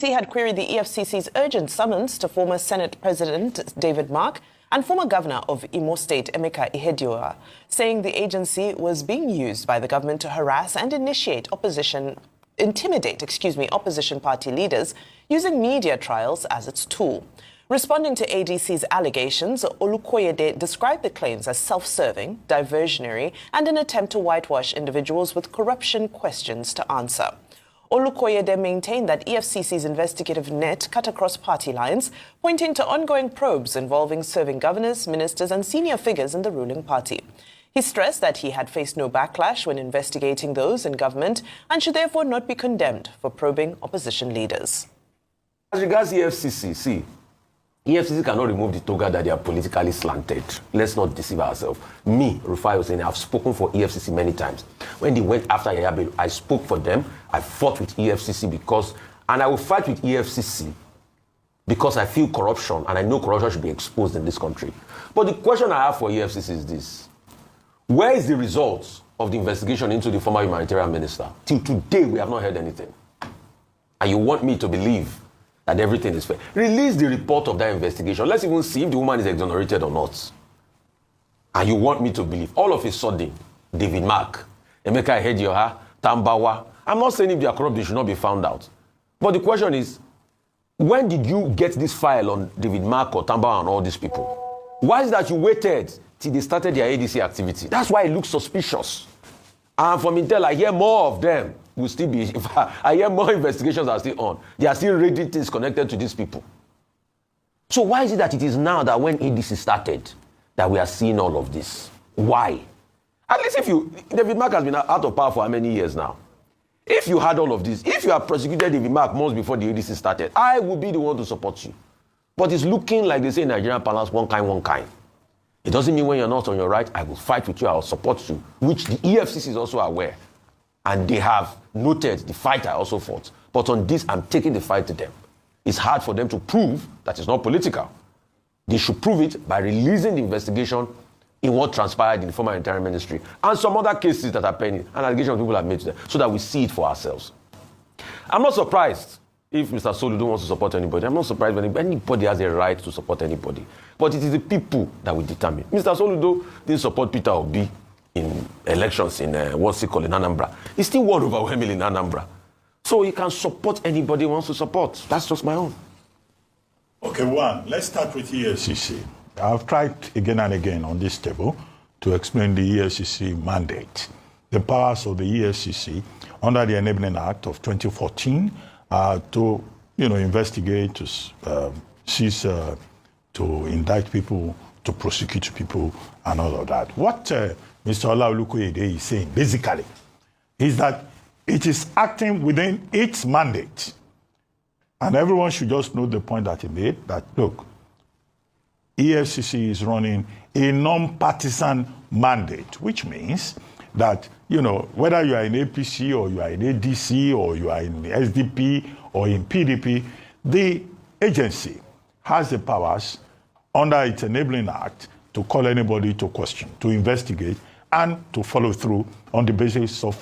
He had queried the EFCC's urgent summons to former Senate President David Mark and former Governor of Imo State, Emeka Ihedioha, saying the agency was being used by the government to harass and intimidate opposition party leaders using media trials as its tool. Responding to ADC's allegations, Olukoyede described the claims as self-serving, diversionary, and an attempt to whitewash individuals with corruption questions to answer. Olukoyede maintained that EFCC's investigative net cut across party lines, pointing to ongoing probes involving serving governors, ministers, and senior figures in the ruling party. He stressed that he had faced no backlash when investigating those in government and should therefore not be condemned for probing opposition leaders. As regards EFCC, EFCC cannot remove the toga that they are politically slanted. Let's not deceive ourselves. Me, Rufai was saying, I've spoken for EFCC many times. When they went after Yahya Bello, I spoke for them. I fought with EFCC and I will fight with EFCC because I feel corruption and I know corruption should be exposed in this country. But the question I have for EFCC is this. Where is the results of the investigation into the former humanitarian minister? Till today, we have not heard anything. And you want me to believe that everything is fair. Release the report of that investigation. Let's even see if the woman is exonerated or not. And you want me to believe, all of a sudden, David Mark, Emeka ihedioha, tambuwai. I'm not saying if they are corrupt, they should not be found out. But the question is, when did you get this file on David Mark or tambuwai and all these people? Why is it that you waited till they started their ADC activity? That's why it looks suspicious. And from intel, I hear more of them will still be, I hear more investigations are still on. They are still reading things connected to these people. So why is it that it is now that when ADC started that we are seeing all of this? Why? At least David Mark has been out of power for how many years now? If you had all of this, if you have prosecuted David Mark months before the ADC started, I would be the one to support you. But it's looking like they say in Nigerian parlance, one kind. It doesn't mean when you're not on your right, I will fight with you, I will support you, which the EFCC is also aware. And they have noted the fight I also fought. But on this, I'm taking the fight to them. It's hard for them to prove that it's not political. They should prove it by releasing the investigation in what transpired in the former interior ministry and some other cases that are pending and allegations people have made to them so that we see it for ourselves. I'm not surprised if Mr. Soludo wants to support anybody. I'm not surprised when anybody has a right to support anybody. But it is the people that will determine. Mr. Soludo didn't support Peter Obi in elections in what's it called in Anambra. He still won overwhelmingly in Anambra. So he can support anybody he wants to support. That's just my own. Okay, let's start with EFCC. I've tried again and again on this table to explain the EFCC mandate, the powers of the EFCC under the Enabling Act of 2014 to investigate, to seize, to indict people, to prosecute people, and all of that. What Mr. Olukoyede is saying, basically, is that it is acting within its mandate. And everyone should just know the point that he made, that, look, EFCC is running a non-partisan mandate, which means that, whether you are in APC or you are in ADC or you are in SDP or in PDP, the agency has the powers under its Enabling Act to call anybody to question, to investigate, and to follow through on the basis of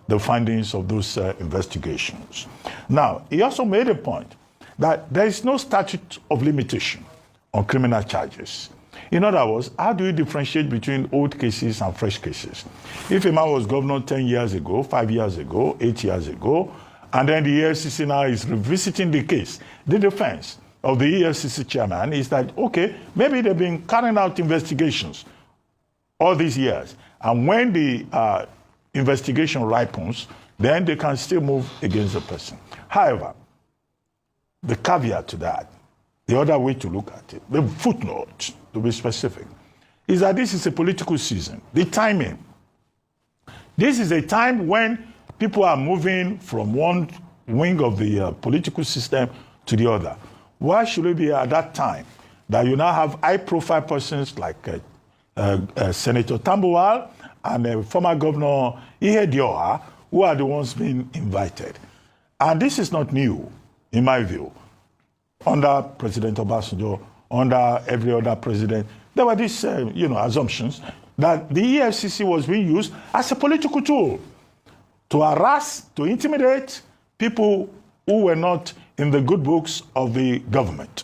the findings of those investigations. Now, he also made a point that there is no statute of limitation on criminal charges. In other words, how do you differentiate between old cases and fresh cases? If a man was governor 10 years ago, 5 years ago, 8 years ago, and then the EFCC now is revisiting the case, the defense of the EFCC chairman is that, okay, maybe they've been carrying out investigations all these years. And when the investigation ripens, then they can still move against the person. However, the caveat to that, the other way to look at it, the footnote, to be specific, is that this is a political season. The timing. This is a time when people are moving from one wing of the political system to the other. Why should it be at that time that you now have high-profile persons like Senator Tambuwai and former Governor ihedioha, who are the ones being invited? And this is not new, in my view. Under President Obasanjo, under every other president, there were these assumptions that the EFCC was being used as a political tool to harass, to intimidate people who were not in the good books of the government.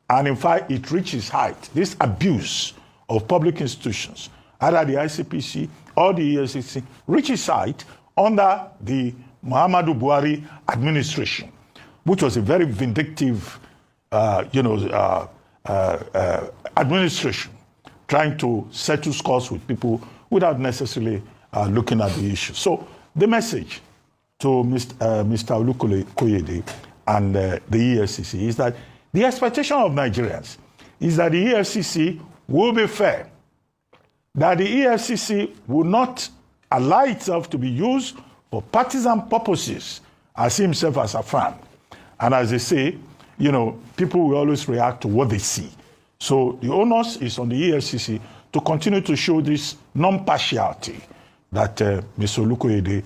And in fact, it reaches height. This abuse of public institutions, either the ICPC or the EFCC, reaches height under the Muhammadu Buhari administration, which was a very vindictive, administration, trying to settle scores with people without necessarily looking at the issue. So the message to Mr. Olukoyede and the EFCC is that the expectation of Nigerians is that the EFCC will be fair, that the EFCC will not allow itself to be used for partisan purposes, as he himself has affirmed. And as they say, people will always react to what they see. So the onus is on the EFCC to continue to show this non-partiality that Mr. Olukoyede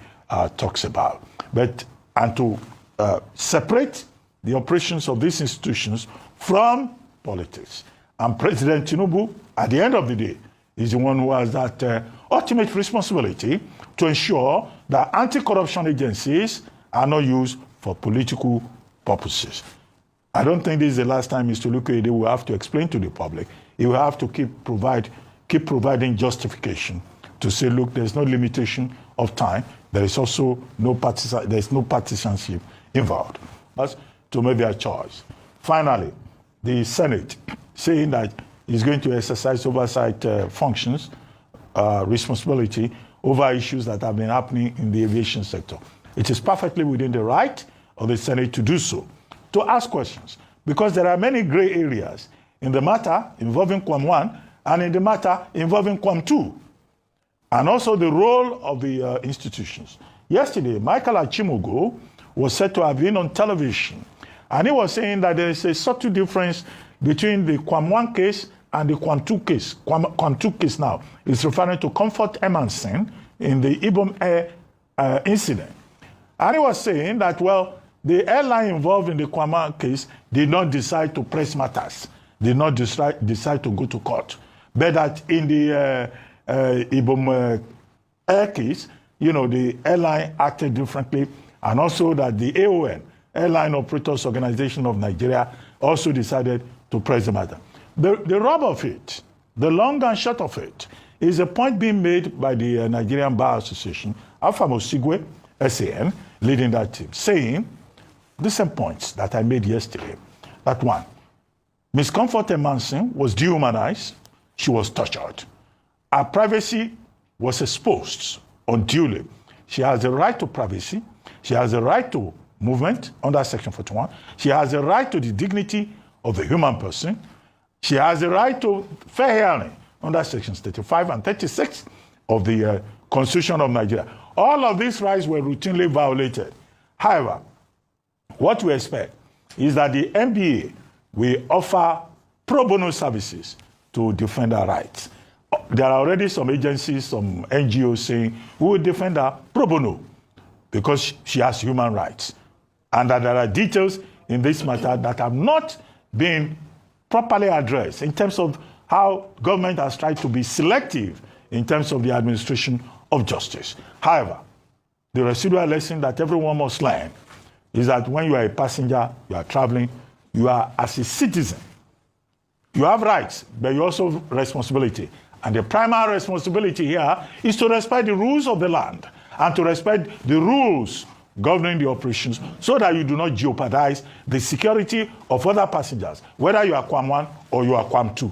talks about, and to separate the operations of these institutions from politics. And President Tinubu, at the end of the day, is the one who has that ultimate responsibility to ensure that anti-corruption agencies are not used for political purposes. I don't think this is the last time Mr. Olukoyede will have to explain to the public. He will have to keep providing justification to say, look, there's no limitation of time. There is also no partisanship involved. That's to make their choice. Finally, the Senate saying that it's going to exercise oversight functions, responsibility over issues that have been happening in the aviation sector. It is perfectly within the right of the Senate to do so, to ask questions, because there are many gray areas in the matter involving Quam 1 and in the matter involving Quam 2, and also the role of the institutions. Yesterday, Michael Achimogo was said to have been on television, and he was saying that there is a subtle difference between the Quam 1 case and the Quam 2 case. Quam 2 case now is referring to Comfort Emanson in the Ibom Air incident. And he was saying that, well, the airline involved in the Quam 1 case did not decide to press matters, did not decide to go to court. But that in the Ibom Air case, the airline acted differently, and also that the AON, Airline Operators Organization of Nigeria, also decided to press the matter. The rub of it, the long and short of it, is a point being made by the Nigerian Bar Association, Alpha Mosigwe, SAN, leading that team, saying the same points that I made yesterday. That one, Ms. Comfort Emanson was dehumanized, she was tortured. Her privacy was exposed unduly. She has a right to privacy, she has a right to movement under Section 41, she has a right to the dignity of the human person, she has a right to fair hearing under Sections 35 and 36 of the Constitution of Nigeria. All of these rights were routinely violated. However, what we expect is that the NBA will offer pro bono services to defend our rights. There are already some agencies, some NGOs saying we will defend her pro bono because she has human rights. And that there are details in this matter that have not been properly addressed in terms of how government has tried to be selective in terms of the administration of justice. However, the residual lesson that everyone must learn is that when you are a passenger, you are traveling, you are as a citizen. You have rights, but you also have responsibility. And the primary responsibility here is to respect the rules of the land and to respect the rules governing the operations so that you do not jeopardize the security of other passengers, whether you are Quam 1 or you are Quam 2.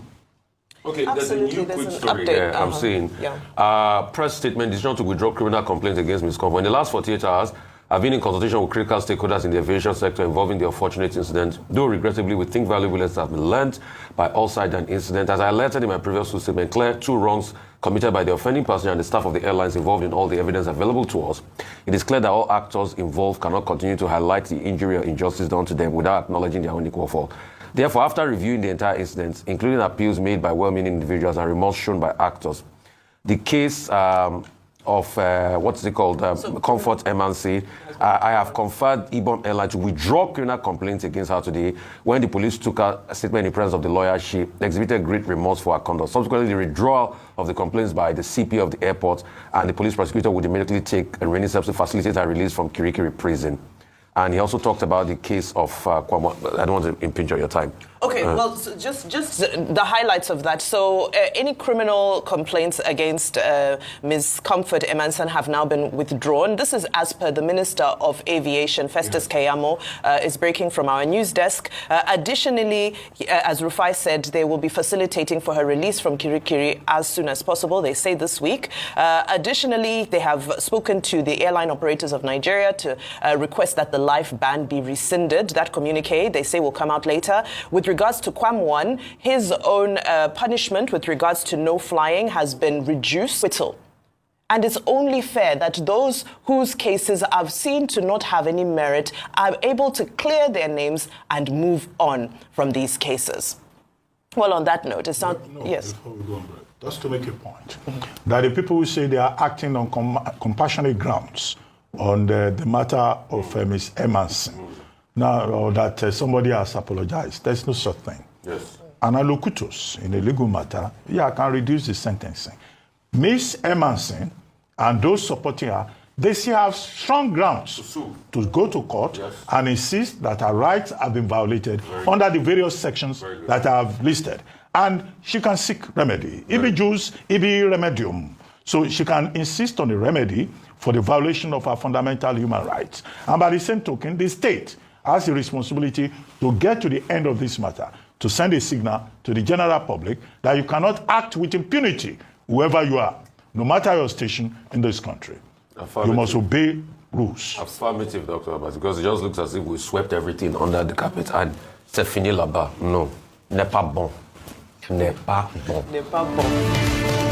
Okay, Absolutely, there's a new quick an story update. there I'm seeing. Yeah. Press statement, decision to withdraw criminal complaints against Ms. Comfort. In the last 48 hours, I've been in consultation with critical stakeholders in the aviation sector involving the unfortunate incident. Though regrettably, we think valuable lessons have been learned by all sides and incident. As I alerted in my previous statement, clear two wrongs committed by the offending passenger and the staff of the airlines involved in all the evidence available to us. It is clear that all actors involved cannot continue to highlight the injury or injustice done to them without acknowledging their own equal fault. Therefore, after reviewing the entire incident, including appeals made by well-meaning individuals and remorse shown by actors, the case of Comfort Emanson, I have conferred Ibom Airline to withdraw criminal complaints against her today. When the police took a statement in the presence of the lawyer, she exhibited great remorse for her conduct. Subsequently, the withdrawal of the complaints by the CP of the airport and the police prosecutor would immediately take remaining steps to facilitate her release from Kirikiri prison. And he also talked about the case of Kwamo. I don't want to impinge on your time. Okay, well, so just the highlights of that. So any criminal complaints against Ms. Comfort Emanson have now been withdrawn. This is as per the Minister of Aviation, Festus Keyamo, is breaking from our news desk. Additionally, as Rufai said, they will be facilitating for her release from Kirikiri as soon as possible, they say this week. Additionally, they have spoken to the airline operators of Nigeria to request that the life ban be rescinded. That communique, they say, will come out later. With regards to Kwamwan, his own punishment with regards to no flying has been reduced. And it's only fair that those whose cases are seen to not have any merit are able to clear their names and move on from these cases. Well, on that note, it's not... Yes. Before we go on break, just to make a point, that the people who say they are acting on compassionate grounds on the matter of Ms. Emanson, now, or that somebody has apologized. There's no such thing. Yes. An allocutus in a legal matter, can reduce the sentencing. Ms. Emanson and those supporting her, they still have strong grounds to go to court and insist that her rights have been violated under the various sections that I have listed. And she can seek remedy. Ibi jus, ibi remedium. So she can insist on a remedy for the violation of her fundamental human rights. And by the same token, the state has the responsibility to get to the end of this matter, to send a signal to the general public that you cannot act with impunity, whoever you are, no matter your station in this country. You must obey rules. Affirmative, Dr. Abati, because it just looks as if we swept everything under the carpet and c'est fini là-bas. No, n'est pas bon. N'est pas bon. N'est pas bon.